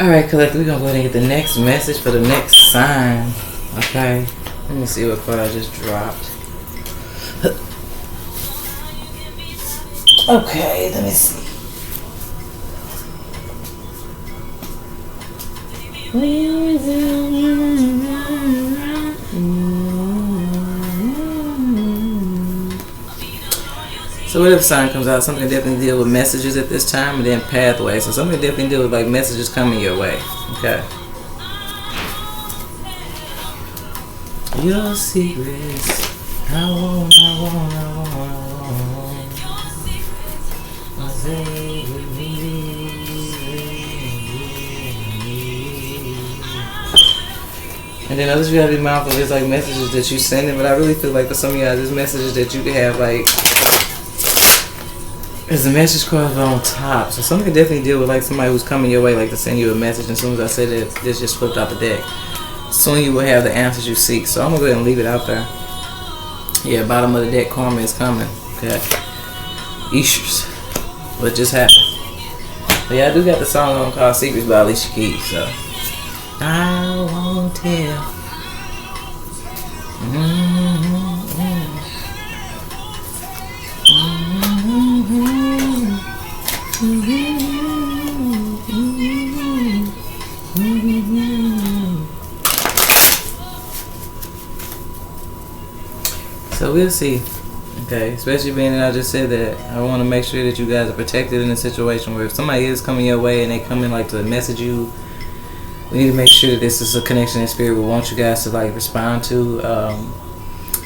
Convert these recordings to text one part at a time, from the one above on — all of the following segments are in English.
Alright, collective, we're gonna go ahead and get the next message for the next sign. Okay. Let me see what card I just dropped. Okay, let me see. So whatever sign comes out, something definitely deal with messages at this time, and then pathways. So something definitely deal with like messages coming your way. Okay. Your secrets. I want. And then others, you gotta be mindful. There's like messages that you sending, but I really feel like for some of y'all, there's messages that you can have like. There's a message card on top, so something can definitely deal with like somebody who's coming your way, like to send you a message. And as soon as I say that, this just flipped out the deck. Soon you will have the answers you seek. So I'm gonna go ahead and leave it out there. Yeah, bottom of the deck, karma is coming. Okay, issues. What just happened? But yeah, I do got the song on called "Secrets" by Alicia Keys. So I won't tell. So we'll see. Okay, especially being that I just said that I want to make sure that you guys are protected in a situation where if somebody is coming your way and they come in like to message you, we need to make sure that this is a connection in spirit we want you guys to like respond to.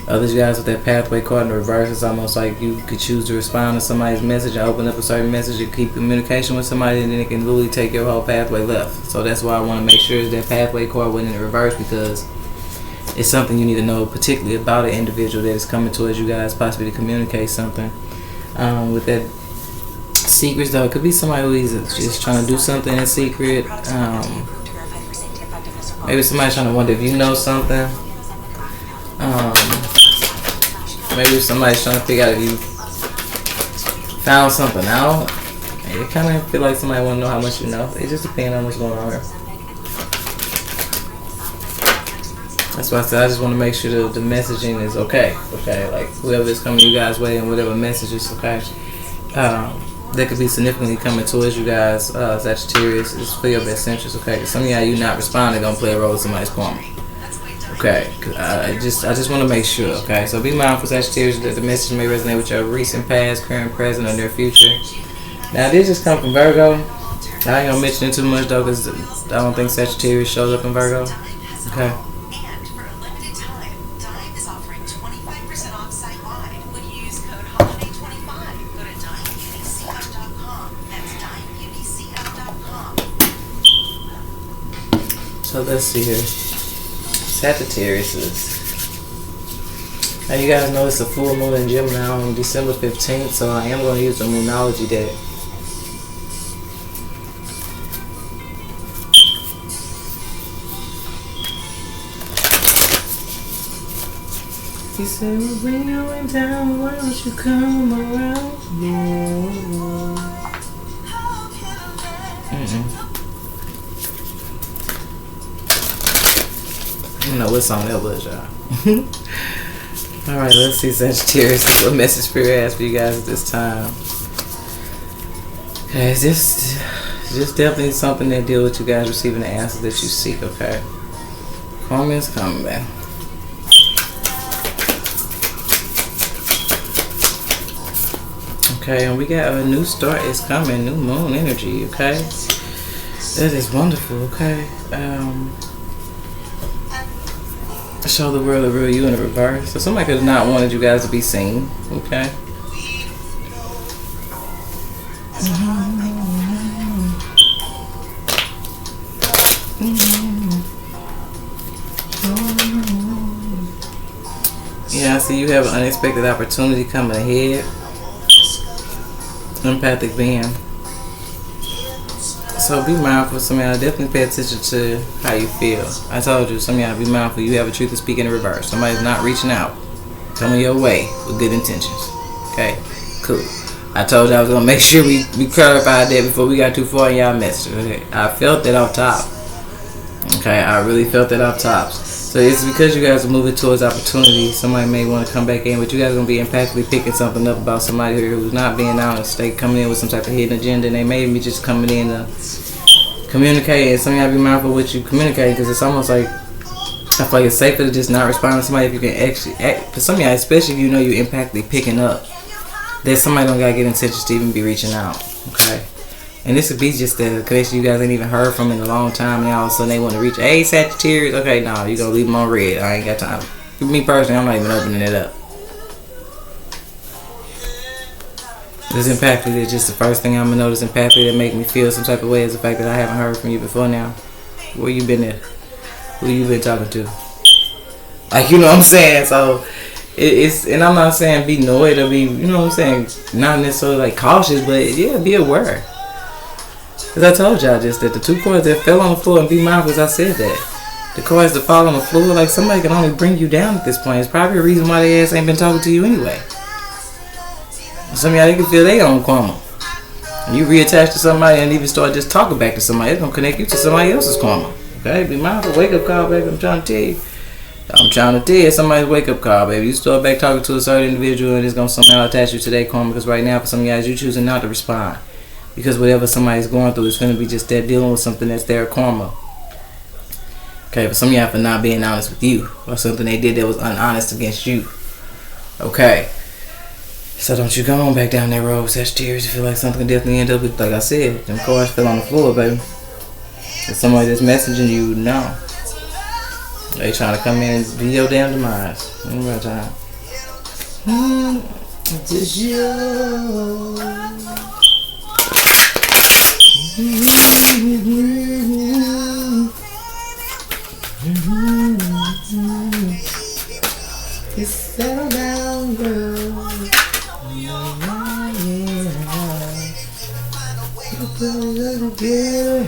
Others guys with that pathway card in the reverse, it's almost like you could choose to respond to somebody's message and open up a certain message and keep communication with somebody, and then it can really take your whole pathway left. So that's why I want to make sure that pathway card went in the reverse, because it's something you need to know particularly about an individual that is coming towards you guys, possibly to communicate something. With that secrets though, it could be somebody who is just trying to do something in secret. Maybe somebody's trying to wonder if you know something. Maybe somebody's trying to figure out if you found something out. It kind of feel like somebody want to know how much you know. It just depends on what's going on here. That's why I said I just want to make sure the messaging is okay. Okay, like whoever is coming you guys' way and whatever message is okay. That could be significantly coming towards you guys, Sagittarius, is for your best interest. Okay, some of y'all you not responding gonna play a role in somebody's karma. Okay, I just want to make sure. Okay, so be mindful, Sagittarius, that the message may resonate with your recent past, current, present, or near future. Now this just come from Virgo. I ain't gonna mention it too much though, because I don't think Sagittarius shows up in Virgo. Okay. So let's see here. Sagittarius is. Now you guys know it's a full moon in Gemini on December 15th, so I am going to use the Moonology deck. He said, when you went down, why don't you come around? Yeah. I don't know what song that was, y'all. Alright, let's see, Sagittarius. What message Spirit has for you guys at this time? Okay, it's just definitely something that deals with you guys receiving the answers that you seek, okay? Karma is coming, man. Okay, and we got a new start is coming, new moon energy, okay? That is wonderful, okay? Show the world the real you in the reverse. So somebody could have not wanted you guys to be seen, okay? Yeah, I see you have an unexpected opportunity coming ahead. Empathic being. So be mindful. Some of y'all definitely pay attention to how you feel. I told you, some of y'all be mindful. You have a truth to speak in the reverse. Somebody's not reaching out, coming your way with good intentions. Okay, cool. I told you I was gonna make sure we clarified that before we got too far in y'all message. Okay? I felt that off top. Okay, I really felt that off top. So it's because you guys are moving towards opportunity. Somebody may want to come back in, but you guys are gonna be empathically picking something up about somebody here who's not being honest. They coming in with some type of hidden agenda, and they may be just coming in to communicate. And some of y'all be mindful of what you communicate, because it's almost like I feel like it's safer to just not respond to somebody if you can actually act. For some of y'all, especially if you know you're empathically picking up, that somebody don't gotta get intentions to even be reaching out. Okay. And this would be just the connection you guys ain't even heard from in a long time, and all of a sudden they want to reach. Hey, Sagittarius. Okay, no, you gonna leave them on red. I ain't got time. Me personally, I'm not even opening it up. This empathically is just the first thing I'm gonna notice. Empathically that make me feel some type of way is the fact that I haven't heard from you before now. Where you been at? Who you been talking to? Like, you know what I'm saying? So it's, and I'm not saying be annoyed or be, you know what I'm saying, not necessarily like cautious, but yeah, be aware. Because I told y'all just that the two cards that fell on the floor, and be mindful as I said that. The cards that fall on the floor, like somebody can only bring you down at this point. It's probably a reason why their ass ain't been talking to you anyway. Some of y'all, they can feel their own karma. And you reattach to somebody and even start just talking back to somebody, it's going to connect you to somebody else's karma. Okay, be mindful. Wake up call, baby. I'm trying to tell you. I'm trying to tell you somebody's wake up call, baby. You start back talking to a certain individual and it's going to somehow attach you to their karma, because right now for some of you guys, you choosing not to respond. Because whatever somebody's going through is going to be just that dealing with something that's their karma. Okay, for some of y'all for not being honest with you, or something they did that was unhonest against you. Okay. So don't you go on back down that road, Sagittarius. You feel like something definitely end up with, like I said, them cards fell on the floor, baby. If somebody that's messaging you, no. They trying to come in and be your damn demise. Ain't about time. It's you. It's settle down, girl. Put it together.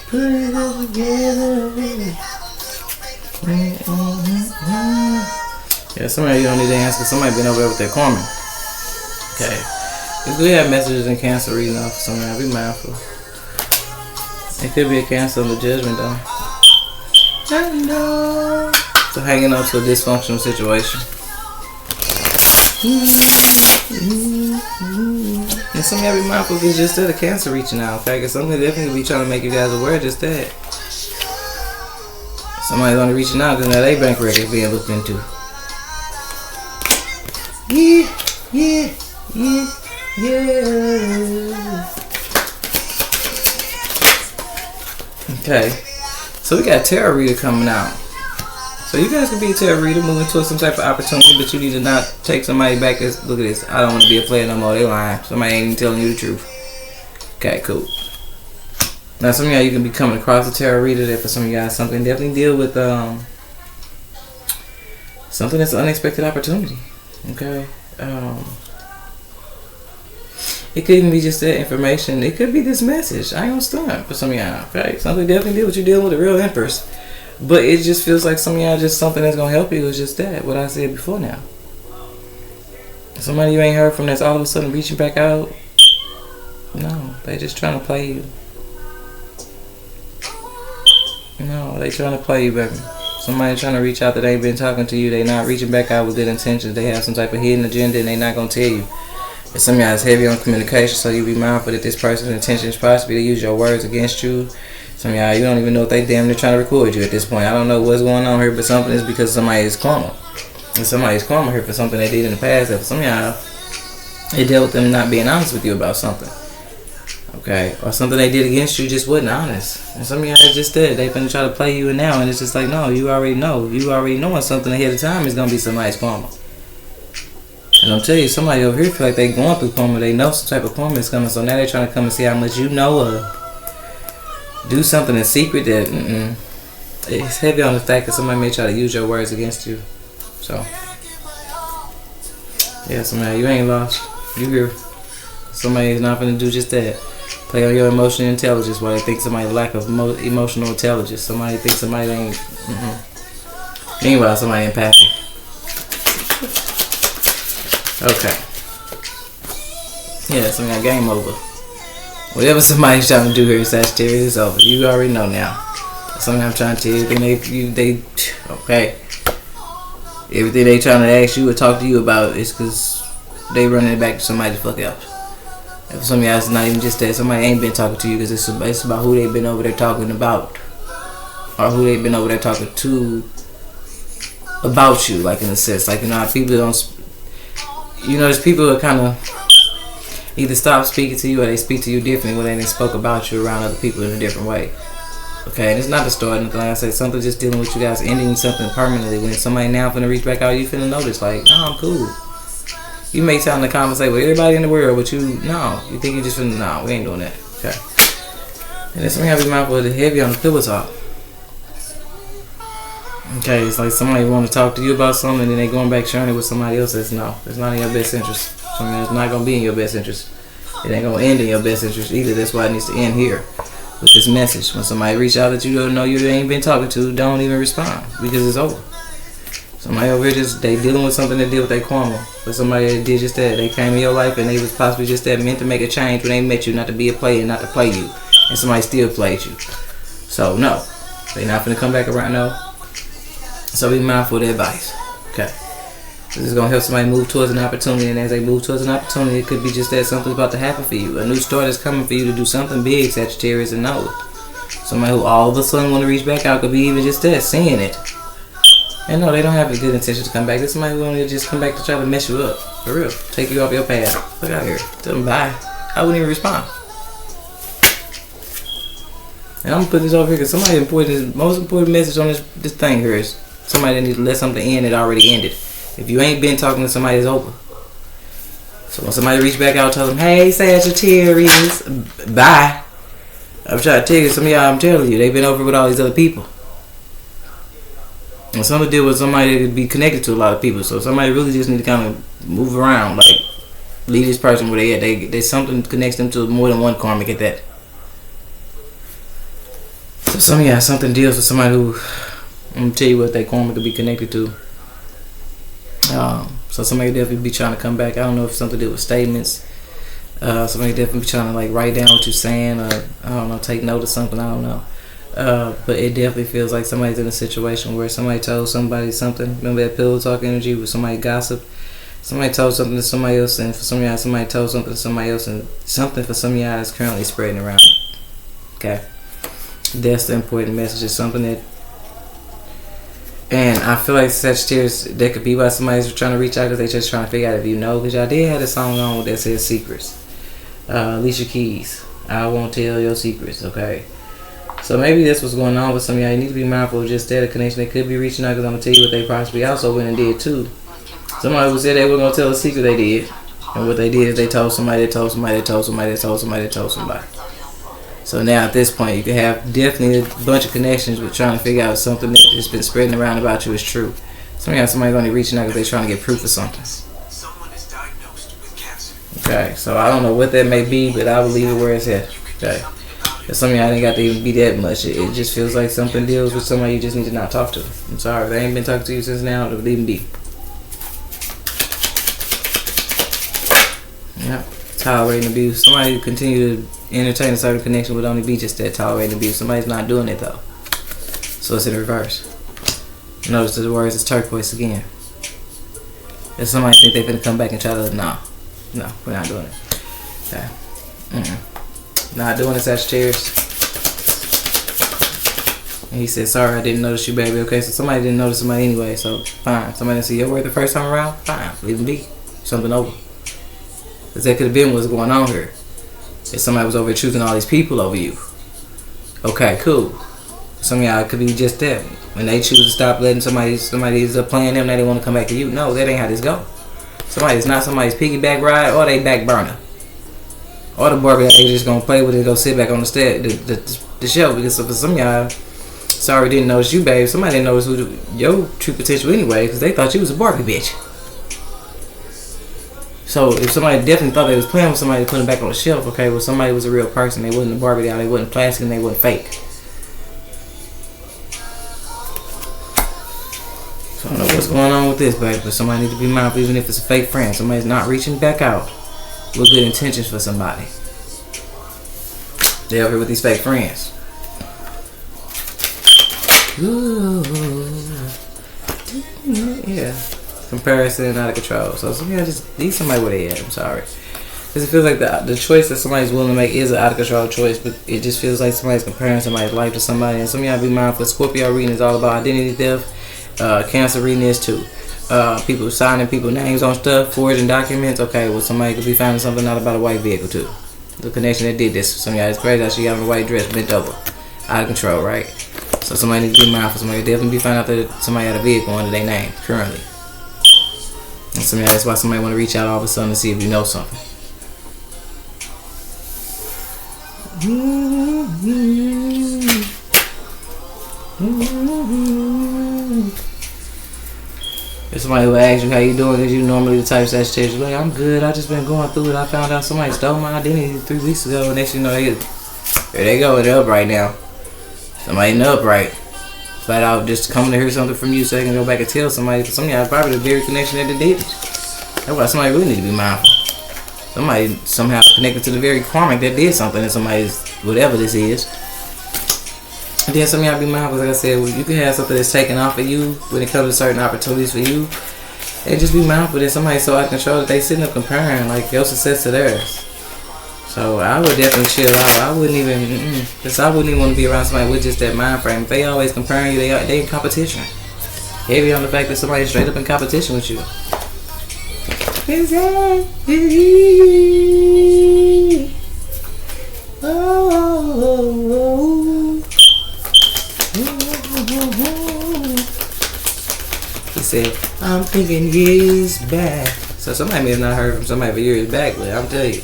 Put it together. Yeah, somebody you don't need to answer. Somebody been over there with their karma. Okay. If we have messages in Cancer reading off for somebody, be mindful. It could be a Cancer on the Judgment, though. I know. So hanging on to a dysfunctional situation. And some of y'all be mindful if it's just that a Cancer reaching out. Okay, because something definitely be trying to make you guys aware of just that. Somebody's only reaching out because now they bank records being looked into. Yeah. Okay, so we got tarot reader coming out. So you guys can be a tarot reader, moving towards some type of opportunity, but you need to not take somebody back as, look at this, I don't want to be a player no more, they lying. Somebody ain't even telling you the truth. Okay, cool. Now some of y'all, you can be coming across a tarot reader that for some of y'all, something definitely deal with something that's an unexpected opportunity. Okay. It could even be just that information. It could be this message. I ain't gonna stunt for some of y'all. Okay, something definitely deal with you dealing with a real Empress. But it just feels like some of y'all just something that's gonna help you is just that. What I said before now. Somebody you ain't heard from that's all of a sudden reaching back out. No, they just trying to play you. No, they trying to play you, baby. Somebody trying to reach out that ain't been talking to you. They not reaching back out with good intentions. They have some type of hidden agenda and they not gonna tell you. And some of y'all is heavy on communication, so you be mindful that this person's intention is possibly to use your words against you. Some of y'all, you don't even know if they damn near trying to record you at this point. I don't know what's going on here, but something is because somebody is karma. And somebody's karma here for something they did in the past. That for some of y'all, it dealt with them not being honest with you about something. Okay, or something they did against you just wasn't honest. And some of y'all is just that. They finna try to play you in now, and it's just like, no, you already know. You already knowing something ahead of time is gonna be somebody's karma. And I'm telling you, somebody over here feel like they going through karma. They know some type of karma is coming, so now they're trying to come and see how much you know of. Do something in secret that it's heavy on the fact that somebody may try to use your words against you. So yeah, somebody, you ain't lost. You here. Somebody is not gonna do just that. Play on your emotional intelligence while they think somebody lack of emotional intelligence. Somebody thinks somebody ain't. Meanwhile, somebody empathic. Okay. Yeah, so we got game over. Whatever somebody's trying to do here, Sagittarius, is over. You already know now. Something I'm trying to tell you, okay. Everything they trying to ask you or talk to you about is because they running it back to somebody the fuck else. And for some of y'all, it's not even just that. Somebody ain't been talking to you because it's about who they've been over there talking about. Or who they've been over there talking to about you, like in a sense. Like, you know, people don't... You know, there's people that kind of either stop speaking to you or they speak to you differently when they spoke about you around other people in a different way. Okay, and it's not the start, nothing like I said, something just dealing with you guys, ending something permanently. When somebody now finna reach back out, you finna notice, like, no, I'm cool. You may time to conversate with everybody in the world, but you think you just finna, no, we ain't doing that. Okay. And then something I be mindful of the heavy on the pillow talk. Okay, it's like somebody want to talk to you about something and then they going back sharing it with somebody else. That's no, it's not in your best interest. Something that's not gonna be in your best interest. It ain't gonna end in your best interest either. That's why it needs to end here with this message. When somebody reach out that you don't know you ain't been talking to, don't even respond because it's over. Somebody over here just they dealing with something that deal with their karma. But somebody that did just that, they came in your life and they was possibly just that meant to make a change when they met you, not to be a player, not to play you, and somebody still played you. So no, they not finna come back around. No. So be mindful of the advice. Okay. This is gonna help somebody move towards an opportunity, and as they move towards an opportunity, it could be just that something's about to happen for you. A new start is coming for you to do something big, Sagittarius, and know it. Somebody who all of a sudden want to reach back out could be even just that, seeing it. And no, they don't have a good intention to come back. This somebody who want to just come back to try to mess you up. For real. Take you off your path. Look out here. Tell them bye. I wouldn't even respond. And I'm gonna put this over here because somebody important, most important message on this thing here is somebody that needs to let something end that already ended. If you ain't been talking to somebody, it's over. So when somebody reach back out, tell them, hey, Sagittarius, bye. I'm trying to tell you, some of y'all, I'm telling you, they've been over with all these other people. And something to deal with somebody that could be connected to a lot of people. So somebody really just need to kind of move around, like leave this person where they at. There's something connects them to more than one karmic at that. So some of y'all, something deals with somebody who, I'm gonna tell you what that karma could be connected to. So somebody definitely be trying to come back. I don't know if something to do with statements. Somebody definitely be trying to like write down what you're saying, or I don't know, take note of something. I don't know. But it definitely feels like somebody's in a situation where somebody told somebody something. Remember that pillow talk energy where somebody gossiped? Somebody told something to somebody else, and for some of y'all, somebody told something to somebody else, and something for some of y'all is currently spreading around. Okay, that's the important message. It's something that. And I feel like Sagittarius, that could be why somebody's trying to reach out because they just trying to figure out if you know. Because y'all did have a song on that says secrets. Alicia Keys, I won't tell your secrets, okay? So maybe that's what's going on with some of y'all. You need to be mindful of just that, a connection. They could be reaching out because I'm going to tell you what they possibly also went and did too. Somebody who said they were going to tell a secret, they did. And what they did is they told somebody, they told somebody, they told somebody, they told somebody, they told somebody. So now at this point, you can have definitely a bunch of connections with trying to figure out something that has been spreading around about you is true. Some of y'all, somebody's only reaching out because they're trying to get proof of something. Someone is diagnosed with cancer. Okay, so I don't know what that may be, but I will leave it where it's at. Okay. Some of y'all ain't got to even be that much. It just feels like something deals with somebody you just need to not talk to. I'm sorry, if they ain't been talking to you since now, leave them be. Yeah. Tolerating abuse. Somebody who continue to entertain a certain connection would only be just that, tolerating abuse. Somebody's not doing it though. So it's in reverse. Notice the words is turquoise again. If somebody think they're gonna come back and try to, no, we're not doing it. Okay. Not doing it, Sagittarius. And he said, sorry, I didn't notice you, baby. Okay, so somebody didn't notice somebody anyway, so fine. Somebody didn't see your word the first time around, fine, leave them be. Something over. Because that could have been what's going on here. If somebody was over here choosing all these people over you. Okay, cool. Some of y'all could be just that. When they choose to stop letting somebody is playing them, now they want to come back to you. No, that ain't how this go. Somebody's not somebody's piggyback ride or they back burner. Or the Barbie that they just gonna play with it, go sit back on the shelf. Because for some of y'all, sorry didn't notice you, babe. Somebody didn't notice your true potential anyway, because they thought you was a Barbie bitch. So if somebody definitely thought they was playing with somebody to put them back on the shelf, okay, well somebody was a real person. They wasn't a Barbie doll, they wasn't plastic, and they wasn't fake. So I don't know what's going on with this, babe, but somebody need to be mindful, even if it's a fake friend. Somebody's not reaching back out. with good intentions for somebody. They over here with these fake friends. Ooh. Yeah. Comparison out of control. So somebody just need somebody where they at. I'm sorry. Because it feels like the choice that somebody's willing to make is an out of control choice, but it just feels like somebody's comparing somebody's life to somebody. And some of y'all be mindful. Scorpio reading is all about identity theft. Cancer reading is too. People signing people's names on stuff, forging documents. Okay, well somebody could be finding something out about a white vehicle too. The connection that did this. Some of y'all is crazy how she got on a white dress bent over. Out of control, right? So somebody needs to be mindful. Somebody definitely be finding out that somebody had a vehicle under their name currently. And some of y'all, that's why somebody want to reach out all of a sudden to see if you know something. If somebody will ask you how you doing, because you normally the type of Sagittarius, like, I'm good, I just been going through it. I found out somebody stole my identity 3 weeks ago, and next you know, there they go, they're upright now. Somebody in the upright. Flat out just coming to hear something from you so they can go back and tell somebody. Because some of y'all probably the very connection that they did. That's why somebody really need to be mindful. Somebody somehow connected to the very karmic that did something in somebody's, whatever this is. And then some of y'all be mindful, like I said, well, you can have something that's taken off of you when it comes to certain opportunities for you. And just be mindful that somebody's so out of control that they sitting up comparing like your success to theirs. So I would definitely chill out. I wouldn't even, because I wouldn't even want to be around somebody with just that mind frame. If they always comparing you, they in competition. Heavy on the fact that somebody's straight up in competition with you. He said, I'm thinking years back. So somebody may have not heard from somebody for years back, but I'm telling you.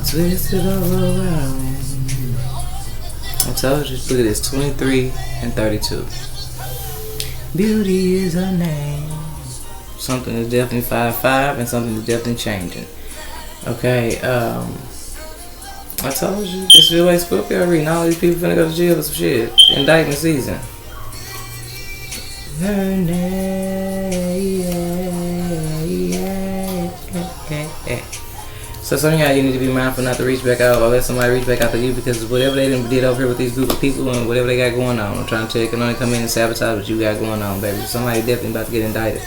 Twist it all around. I told you, look at this, 23 and 32. Beauty is her name. Something is definitely 5-5 and something is definitely changing. Okay, I told you, this feel like Scorpio reading. All these people finna go to jail or some shit. Indictment season. Her name. So some of y'all, you need to be mindful not to reach back out or let somebody reach back out to you, because whatever they did over here with these group of people and whatever they got going on, I'm trying to tell you, can only come in and sabotage what you got going on, baby. Somebody definitely about to get indicted.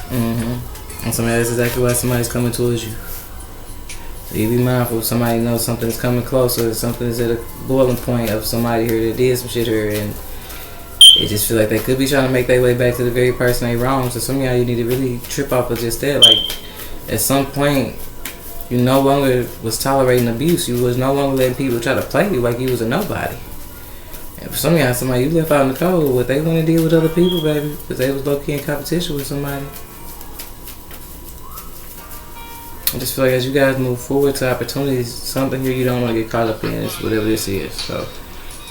And somebody, that's exactly why somebody's coming towards you. So you be mindful if somebody knows something's coming closer, something's at a boiling point of somebody here that did some shit here, and it just feel like they could be trying to make their way back to the very person they wrong. So some of y'all, you need to really trip off of just that. Like, at some point, you no longer was tolerating abuse. You was no longer letting people try to play you like you was a nobody. And for some of y'all, somebody you left out in the cold, what they want to deal with other people, baby, because they was low-key in competition with somebody. I just feel like as you guys move forward to opportunities, something here you don't want to get caught up in, is whatever this is. So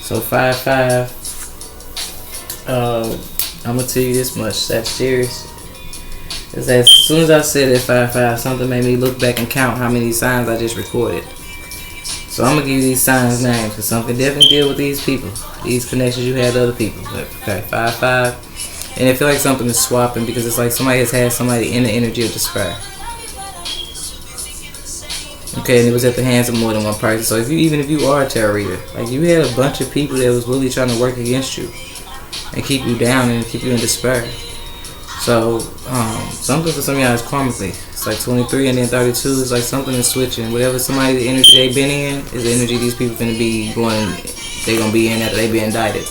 5-5. I'm gonna tell you this much, Sagittarius. Is that as soon as I said that 5-5, something made me look back and count how many signs I just recorded. So I'm gonna give you these signs names, because something definitely deal with these people, these connections you had to other people. But, okay, 5-5, and it feel like something is swapping, because it's like somebody has had somebody in the energy of despair. Okay, and it was at the hands of more than one person. So even if you are a tarot reader, like you had a bunch of people that was really trying to work against you and keep you down and keep you in despair. So something for some of y'all is karmically. It's like 23 and then 32 is like something is switching. Whatever somebody, the energy they been in is the energy these people finna be going, they gonna be in after they be indicted.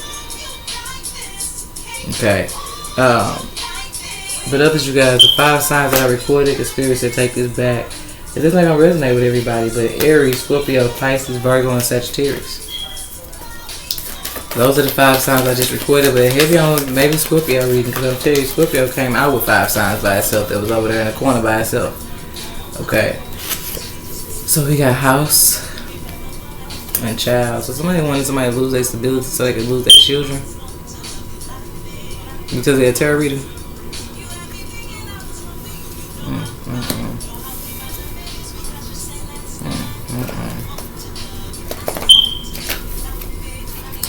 Okay. But others, you guys, the 5 signs that I recorded, the spirits that take this back, it doesn't like I resonate with everybody, but Aries, Scorpio, Pisces, Virgo, and Sagittarius. Those are the 5 signs I just recorded, but heavy on maybe Scorpio reading, because I'm telling you, Scorpio came out with 5 signs by itself that was over there in the corner by itself. Okay. So we got house and child. So somebody wanted somebody to lose their stability so they could lose their children. Because they're a tarot reader.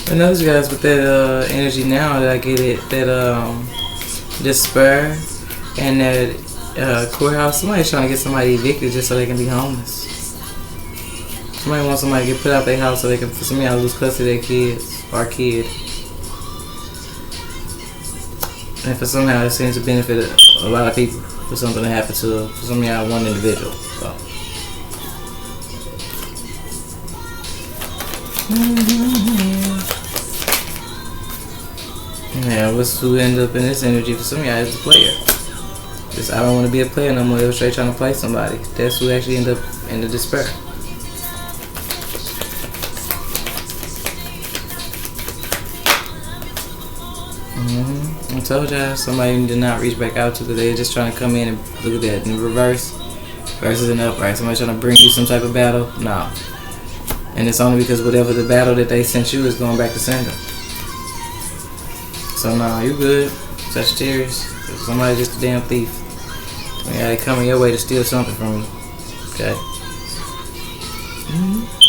I notice you guys with that energy now that I get it, that despair and that courthouse. Somebody's trying to get somebody evicted just so they can be homeless. Somebody wants somebody to get put out their house so they can, for some of y'all, lose custody of their kids or kid. And for somehow it seems to benefit a lot of people for something to happen to, for some of y'all, one individual. So. Yeah, what's who end up in this energy for some of y'all is the player. Just, I don't want to be a player no more. They were straight trying to play somebody. That's who actually end up in the despair. I told y'all somebody need to not reach back out to because they're just trying to come in and look at that in reverse versus an upright. Somebody trying to bring you some type of battle. No. And it's only because whatever the battle that they sent you is going back to sender. So nah, you good, Sagittarius. Somebody just a damn thief. Yeah, they coming your way to steal something from you. Okay.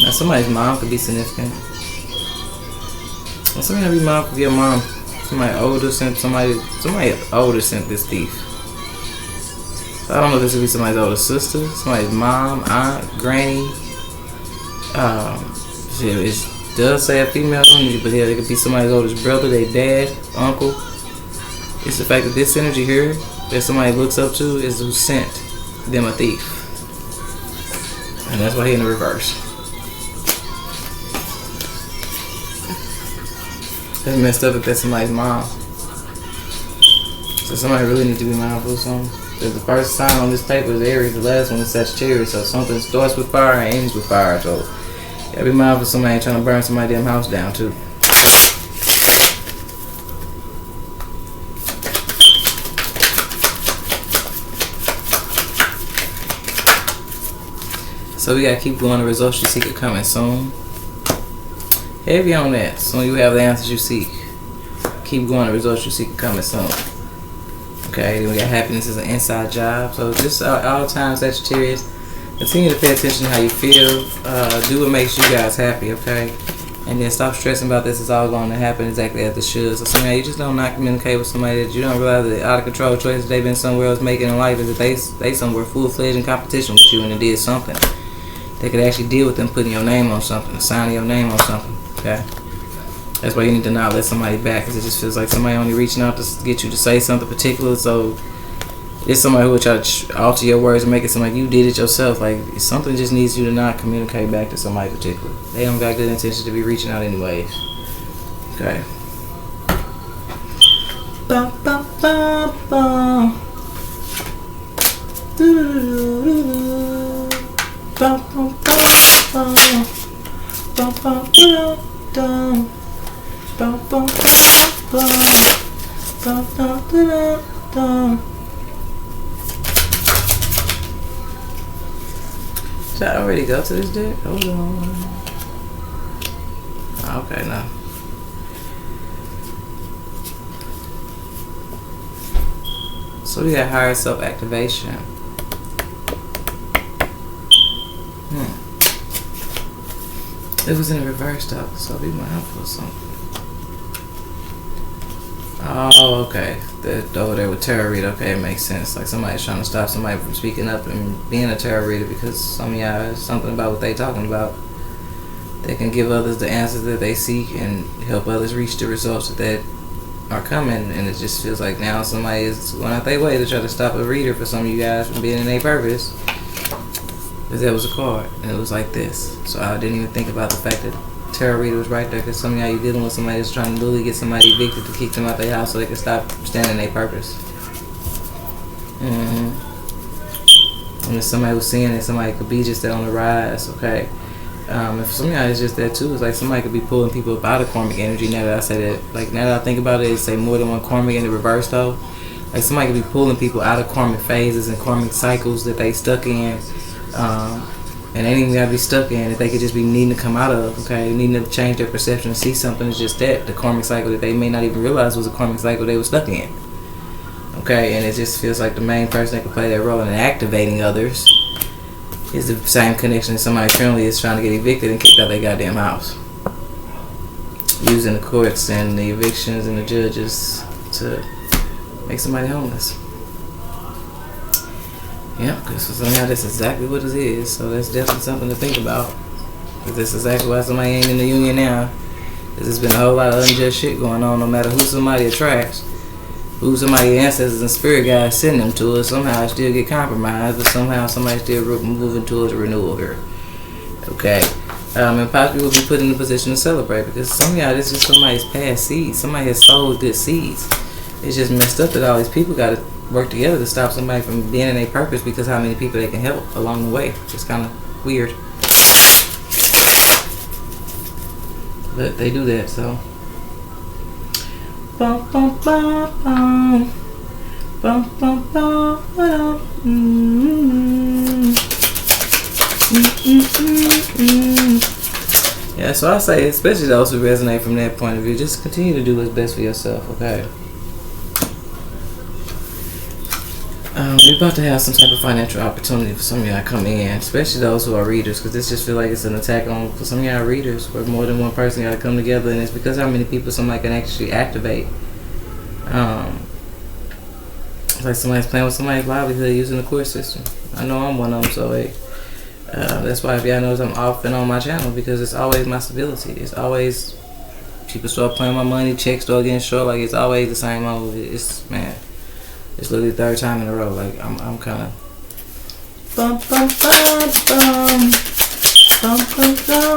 Now somebody's mom could be significant. Well, somebody be mom of your mom. Somebody older sent this thief. So I don't know if this would be somebody's older sister, somebody's mom, aunt, granny. It does say a female energy, but yeah, it could be somebody's oldest brother, their dad, uncle. It's the fact that this energy here that somebody looks up to is who sent them a thief. And that's why he in the reverse. That's messed up if that's somebody's mom. So somebody really needs to be mindful of something. Because the first sign on this paper is Aries, the last one is Sagittarius. So something starts with fire and ends with fire. So you gotta be mindful of somebody trying to burn somebody's damn house down too. So we gotta keep going. The results you seek are coming soon. Heavy on that. Soon you have the answers you seek. Keep going. The results you seek are coming soon. Okay, then we got happiness is an inside job. So just all the time, Sagittarius, continue to pay attention to how you feel. Do what makes you guys happy, okay? And then stop stressing about this. It's all going to happen exactly as it should. So somehow you just don't not communicate with somebody that you don't realize the out of control choices they've been somewhere else making in life is that they somewhere full-fledged in competition with you and they did something. They could actually deal with them putting your name on something, signing your name on something. Okay, that's why you need to not let somebody back, because it just feels like somebody only reaching out to get you to say something particular. So it's somebody who will try to alter your words and make it seem like you did it yourself. Like something just needs you to not communicate back to somebody particular. They don't got good intentions to be reaching out anyways. Okay. Ba, ba, ba, ba. Ba, ba, ba, ba. Bum, bum, dum, bum, bum, bum, bum, bum. Did I already go to this deck? Hold on. Okay, now. So we got higher self-activation. It was in reverse though, so be mindful of something. Oh, okay. Over there with tarot reader, okay, it makes sense. Like somebody's trying to stop somebody from speaking up and being a tarot reader because some of y'all is something about what they talking about. They can give others the answers that they seek and help others reach the results that are coming. And it just feels like now somebody is going out their way to try to stop a reader for some of you guys from being in their purpose. Because that was a card, and it was like this. So I didn't even think about the fact that tarot reader was right there, because some of y'all, you dealing with somebody that's trying to literally get somebody evicted to kick them out their house so they can stop standing their purpose. And if somebody was seeing it, somebody could be just that on the rise, okay? If some of y'all is just that too, it's like somebody could be pulling people up out of karmic energy. Now that I say that, like now that I think about it, it's say more than one karmic in the reverse though. Like somebody could be pulling people out of karmic phases and karmic cycles that they stuck in. And they ain't even gotta be stuck in it. They could just be needing to come out of, okay? Needing to change their perception and see something is just that, the karmic cycle that they may not even realize was a karmic cycle they were stuck in. Okay, and it just feels like the main person that can play that role in activating others is the same connection as somebody currently is trying to get evicted and kicked out their goddamn house. using the courts and the evictions and the judges to make somebody homeless. Yeah, because somehow that's exactly what it is. So that's definitely something to think about. Because that's exactly why somebody ain't in the union now. Because there's been a whole lot of unjust shit going on. No matter who somebody attracts, who somebody's ancestors and spirit guides send them to us, somehow it still get compromised, but somehow somebody still moving towards a renewal here. Okay. And possibly will be put in a position to celebrate, because some of y'all, this is somebody's past seeds. Somebody has sowed good seeds. It's just messed up that all these people got to work together to stop somebody from being in their purpose, because how many people they can help along the way. It's kind of weird. But they do that, so. Bum, bum, bum, bum. Bum, bum, bum, bum. Yeah, so I say, especially those who resonate from that point of view, just continue to do what's best for yourself, okay? You're about to have some type of financial opportunity for some of y'all coming in, especially those who are readers, because this just feel like it's an attack on for some of y'all readers, where more than one person got to come together, and it's because how many people somebody can actually activate. It's like somebody's playing with somebody's livelihood using the court system. I know I'm one of them, so hey, that's why if y'all knows I'm often on my channel, because it's always my stability. It's always people start playing my money, checks start getting short, like it's always the same old. It's man. It's literally the third time in a row. Like I'm kind of. Bum bum bum bum bum bum bum.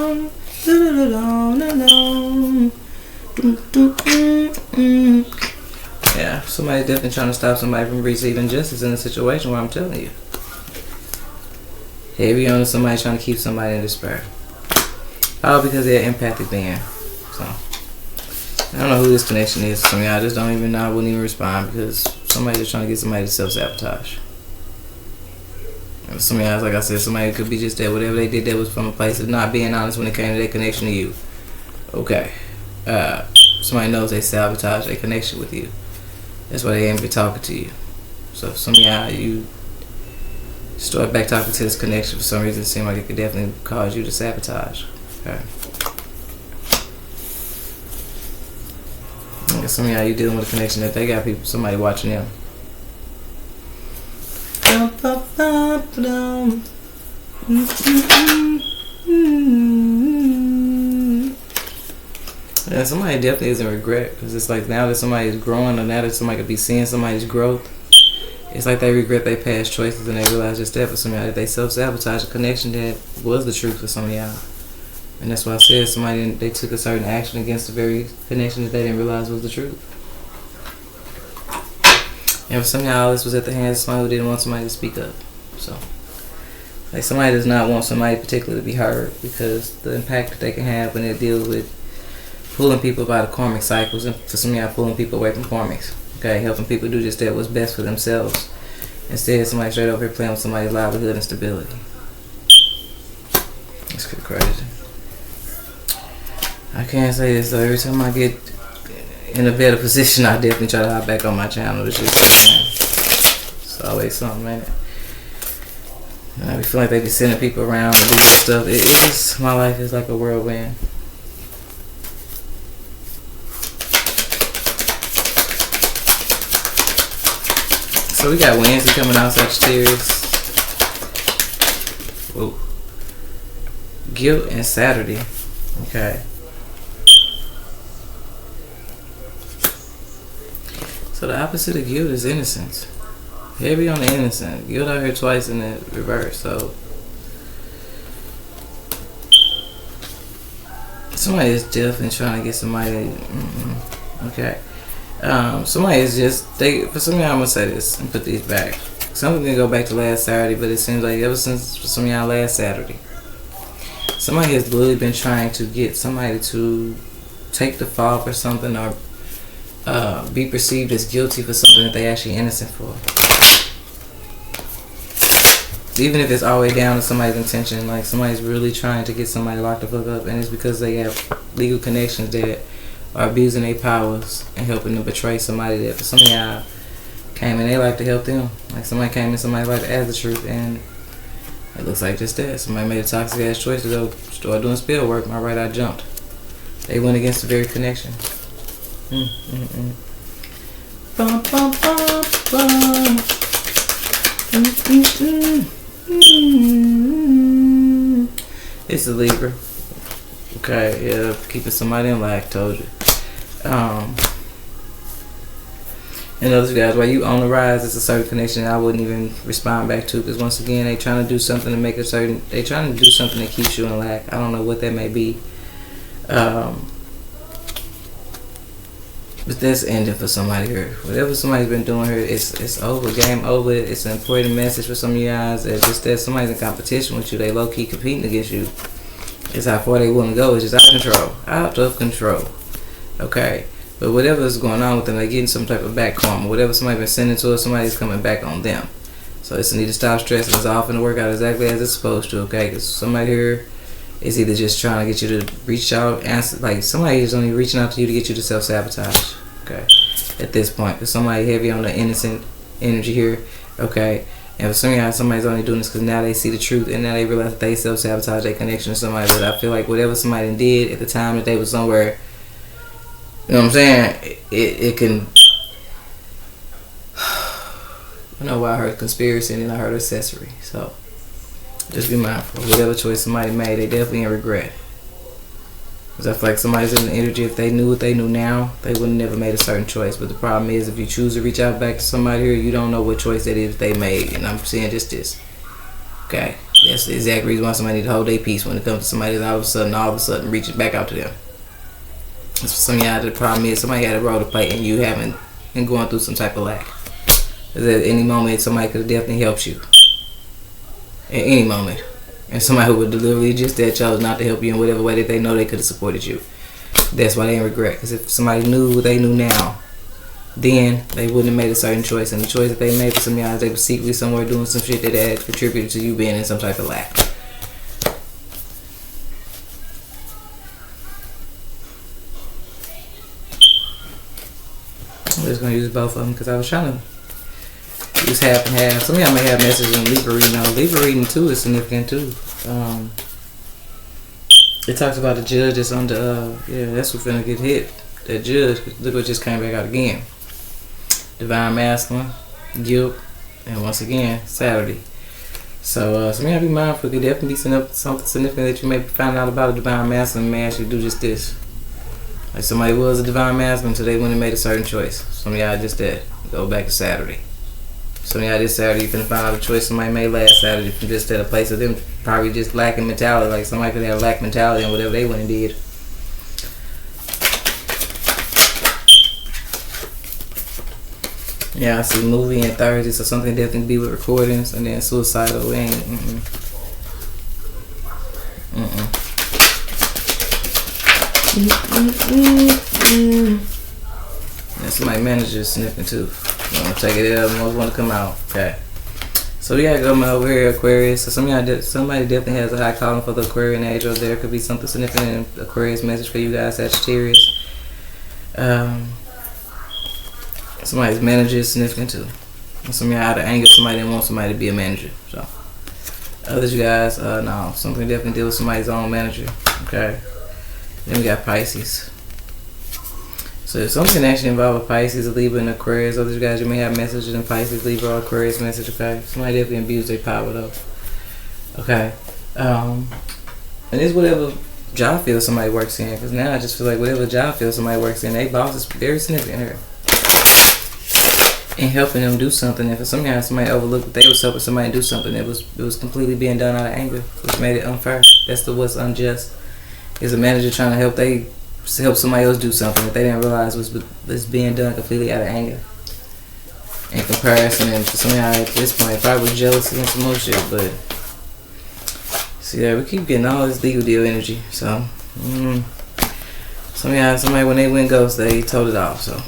Yeah, somebody's definitely trying to stop somebody from receiving justice in a situation where I'm telling you. Heavy on somebody trying to keep somebody in despair. All because they're an empathic being. So I don't know who this connection is. Some of y'all just don't even know. I wouldn't even respond because somebody just trying to get somebody to self-sabotage. And some of y'all, like I said, somebody could be just that. Whatever they did, that was from a place of not being honest when it came to their connection to you. Okay. Somebody knows they sabotage their connection with you. That's why they ain't been talking to you. So if some of y'all, you start back talking to this connection for some reason, it seems like it could definitely cause you to sabotage. Okay. I guess some of y'all, you dealing with a connection that they got people, somebody watching them. Yeah, somebody definitely is in regret, because it's like now that somebody is growing, or now that somebody could be seeing somebody's growth, it's like they regret their past choices, and they realize just that for some of y'all, that they self-sabotage a connection that was the truth for some of y'all. And that's why I said somebody, they took a certain action against the very connection that they didn't realize was the truth. And for some of y'all, this was at the hands of somebody who didn't want somebody to speak up. So, like, somebody does not want somebody particularly to be heard, because the impact that they can have when they deal with pulling people by the karmic cycles, and for some of y'all, pulling people away from karmics. Okay, helping people do just that, what's best for themselves. Instead, somebody straight over here playing with somebody's livelihood and stability. That's pretty crazy. I can't say this though. Every time I get in a better position, I definitely try to hop back on my channel. It's just something, it's always something, man. I feel like they be sending people around and doing stuff. It's just, my life is like a whirlwind. So we got Wednesday coming out, Sagittarius. Whoa. Guilt and Saturday. Okay. So the opposite of guilt is innocence. Heavy on the innocent. Guilt out here twice in the reverse. So somebody is definitely trying to get somebody. Okay. Somebody is just, for some of y'all, I'm gonna say this and put these back. Something can go back to last Saturday, but it seems like ever since for some of y'all last Saturday, somebody has literally been trying to get somebody to take the fall for something, or be perceived as guilty for something that they actually innocent for. Even if it's all the way down to somebody's intention, like somebody's really trying to get somebody locked the fuck up, and it's because they have legal connections that are abusing their powers and helping to betray somebody that for some of y'all came and they like to help them. Like somebody came and somebody like to ask the truth, and it looks like just that. Somebody made a toxic ass choice to go start doing spell work. My right eye jumped. They went against the very connection. Bum, bum, bum, bum. It's a Libra. Okay, yeah, keeping somebody in lack, told you. And those guys, while you on the rise, it's a certain connection I wouldn't even respond back to, because once again, they trying to do something to make a certain, they trying to do something that keeps you in lack. I don't know what that may be. But that's ending for somebody here. Whatever somebody's been doing here, it's over, game over. It's an important message for some of you guys that just that somebody's in competition with you. They low key competing against you. It's how far they want to go. It's just out of control. Out of control. Okay. But whatever is going on with them, they're getting some type of back karma. Whatever somebody's been sending to us, somebody's coming back on them. So it's a need to stop stressing. It's all going to work out exactly as it's supposed to, okay? Because somebody here is either just trying to get you to reach out, answer, like somebody is only reaching out to you to get you to self-sabotage, okay? At this point, because somebody heavy on the innocent energy here, okay? And for some of y'all, somebody's only doing this because now they see the truth and now they realize that they self-sabotage their connection to somebody. But I feel like whatever somebody did at the time that they was somewhere, you know what I'm saying? It can. I know why I heard conspiracy and then I heard accessory. So just be mindful. Whatever choice somebody made, they definitely in regret. Because I feel like somebody's in the energy. If they knew what they knew now, they would have never made a certain choice. But the problem is, if you choose to reach out back to somebody here, you don't know what choice that is they made. And I'm saying just this. Okay? That's the exact reason why somebody need to hold their peace when it comes to somebody that all of a sudden reaching back out to them. Some of y'all, the problem is somebody had a role to play and you haven't been going through some type of lack. Because at any moment, somebody could have definitely helped you. At any moment. And somebody who would deliberately just that chose not to help you in whatever way that they know they could have supported you. That's why they ain't regret. Because if somebody knew what they knew now, then they wouldn't have made a certain choice. And the choice that they made for some of y'all, they were secretly somewhere doing some shit that had contributed to you being in some type of lack. I'm just going to use both of them because I was trying to use half and half. Some of y'all may have messages in Libra reading. Now, Libra reading too is significant too. It talks about the judge that's on the, yeah, that's what's going to get hit. That judge, look what just came back out again. Divine Masculine, guilt, and once again, Saturday. So, some of y'all be mindful. It could definitely be something significant that you may find out about a Divine Masculine may actually do just this. Like somebody was a Divine Masculine until they went and made a certain choice. Some of y'all just that. Go back to Saturday. Some of y'all this Saturday, you can find out a choice somebody made last Saturday from just at a place of them probably just lacking mentality. Like somebody could have lack mentality and whatever they went and did. Yeah, I see movie and Thursday, so something definitely be with recordings, and then suicidal. Ain't. And somebody manager is sniffing too. You want to take it out, most want to come out. Okay. So we gotta go over here, Aquarius. So somebody definitely has a high calling for the Aquarian age, or there could be something significant in Aquarius message for you guys, Sagittarius. Somebody's manager is significant too. And some of y'all out of anger, somebody didn't want somebody to be a manager. So others, you guys, no, something definitely deal with somebody's own manager. Okay. Then we got Pisces. So if something actually involve a Pisces, a Libra, and Aquarius, others, you guys, you may have messages in Pisces, Libra, or Aquarius message. Okay. Somebody definitely abuse their power though. Okay. And it's whatever job field somebody works in. Because now I just feel like whatever job field somebody works in, they boss is very significant here. And helping them do something. And for somehow somebody overlooked that they was helping somebody do something, it was completely being done out of anger, which made it unfair. That's what's unjust. Is a manager trying to help somebody else do something that they didn't realize was being done completely out of anger. In comparison, and for some of y'all at this point, probably with jealousy and some more shit, but see there, we keep getting all this legal deal energy. So some of y'all, somebody when they went ghost, they told it off. So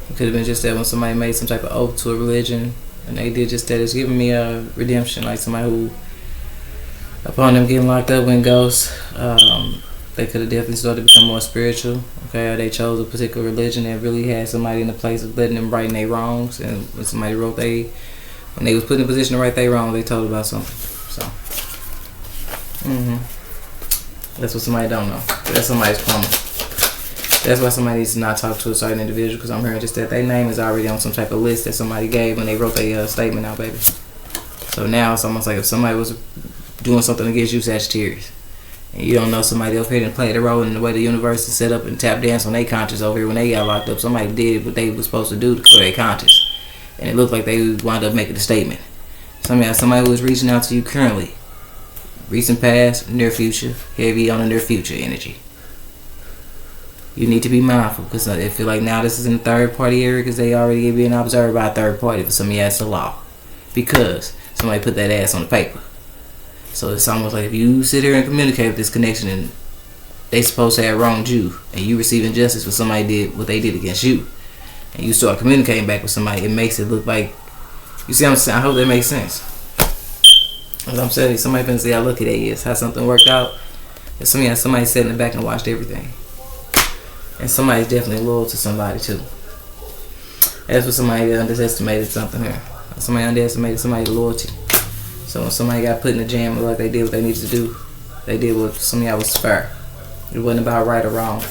it could have been just that when somebody made some type of oath to a religion and they did just that. It's giving me a redemption, like somebody who, upon them getting locked up when ghosts, they could have definitely started to become more spiritual. Okay, or they chose a particular religion that really had somebody in the place of letting them right their wrongs. And when somebody wrote when they was put in a position to right their wrongs, they told about something. So, That's what somebody don't know. That's somebody's karma. That's why somebody needs to not talk to a certain individual, because I'm hearing just that their name is already on some type of list that somebody gave when they wrote their statement out, baby. So now it's almost like if somebody was doing something against you, Sagittarius, and you don't know somebody over here didn't play the role in the way the universe is set up and tap dance on their conscience over here when they got locked up. Somebody did what they were supposed to do to clear their conscience, and it looked like they wound up making a statement. Somebody who is reaching out to you currently, recent past, near future, heavy on the near future energy. You need to be mindful, because I feel like now this is in the third party area, because they already being observed by a third party. For some of you, that's the law, because somebody put that ass on the paper. So it's almost like if you sit here and communicate with this connection, and they supposed to have wronged you, and you receiving justice for somebody did what they did against you, and you start communicating back with somebody, it makes it look like, you see what I'm saying? I hope that makes sense. As I'm saying, somebody finna see how lucky they is, how something worked out. And somebody sat in the back and watched everything. And somebody's definitely loyal to somebody too. That's what somebody underestimated something here. Somebody underestimated somebody's loyalty. So when somebody got put in a jam, like they did what they needed to do, they did what some of y'all was fair. It wasn't about right or wrong.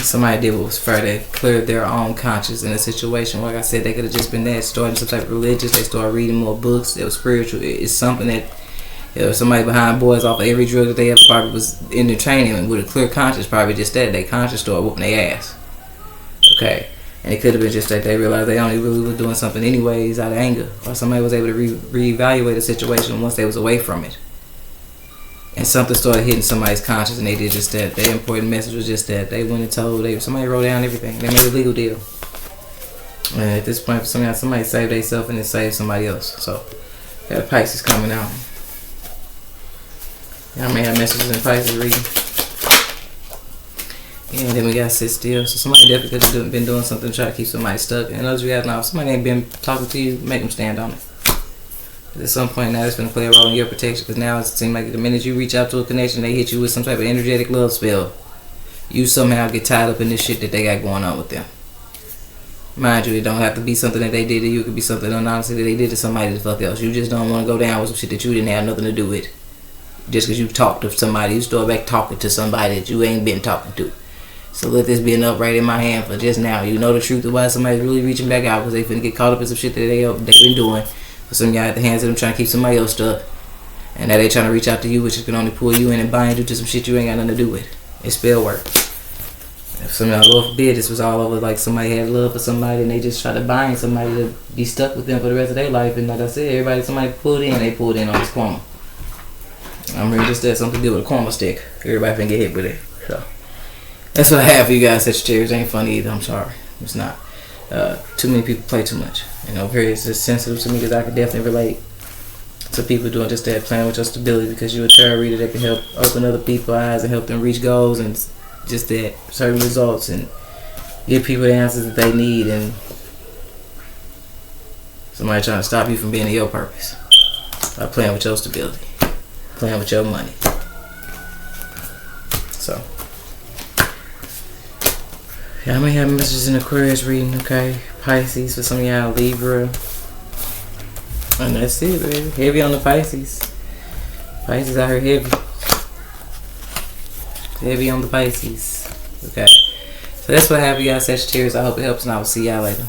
Somebody did what was fair. They cleared their own conscience in a situation. Like I said, they could have just been there, starting some type of religious. They started reading more books. It was spiritual. It's something that, you know, somebody behind boys off of every drug that they ever probably was entertaining, and with a clear conscience, probably just that they conscience started whooping their ass. Okay, and it could have been just that they realized they only really were doing something anyways out of anger, or somebody was able to reevaluate the situation once they was away from it, and something started hitting somebody's conscience, and they did just that. Their important message was just that they went and told. Somebody wrote down everything. They made a legal deal, and at this point, somebody saved themselves and then saved somebody else. So, got Pisces coming out. Y'all may have messages in Pisces reading. Yeah, and then we got sit still. So somebody definitely could have been doing something to try to keep somebody stuck. And those of you guys know, if somebody ain't been talking to you, make them stand on it. But at some point now, it's going to play a role in your protection. Because now it seems like the minute you reach out to a connection, they hit you with some type of energetic love spell. You somehow get tied up in this shit that they got going on with them. Mind you, it don't have to be something that they did to you. It could be something honestly that they did to somebody the fuck else. You just don't want to go down with some shit that you didn't have nothing to do with. Just because you talked to somebody, you start back talking to somebody that you ain't been talking to. So let this be enough right in my hand for just now. You know the truth of why somebody's really reaching back out, because they finna get caught up in some shit that they've been doing. For some y'all at the hands of them trying to keep somebody else stuck. And now they trying to reach out to you, which can only pull you in and bind you to some shit you ain't got nothing to do with. It's spell work. If some y'all, Lord forbid, this was all over like somebody had love for somebody and they just try to bind somebody to be stuck with them for the rest of their life. And like I said, somebody pulled in, they pulled in on this karma. I'm really just that something to do with a karma stick. Everybody can get hit with it. So that's what I have for you guys. Sagittarius ain't funny either. I'm sorry, it's not. Too many people play too much. You know, it's just sensitive to me because I can definitely relate to people doing just that, playing with your stability, because you're a tarot reader that can help open other people's eyes and help them reach goals and just that certain results and give people the answers that they need, and somebody trying to stop you from being in your purpose by playing with your stability, playing with your money. So yeah, I may have messages in Aquarius reading, okay? Pisces for some of y'all, Libra. And that's it, baby. Heavy on the Pisces. Pisces out here heavy. Heavy on the Pisces. Okay. So that's what I have for y'all, Sagittarius. I hope it helps, and I will see y'all later.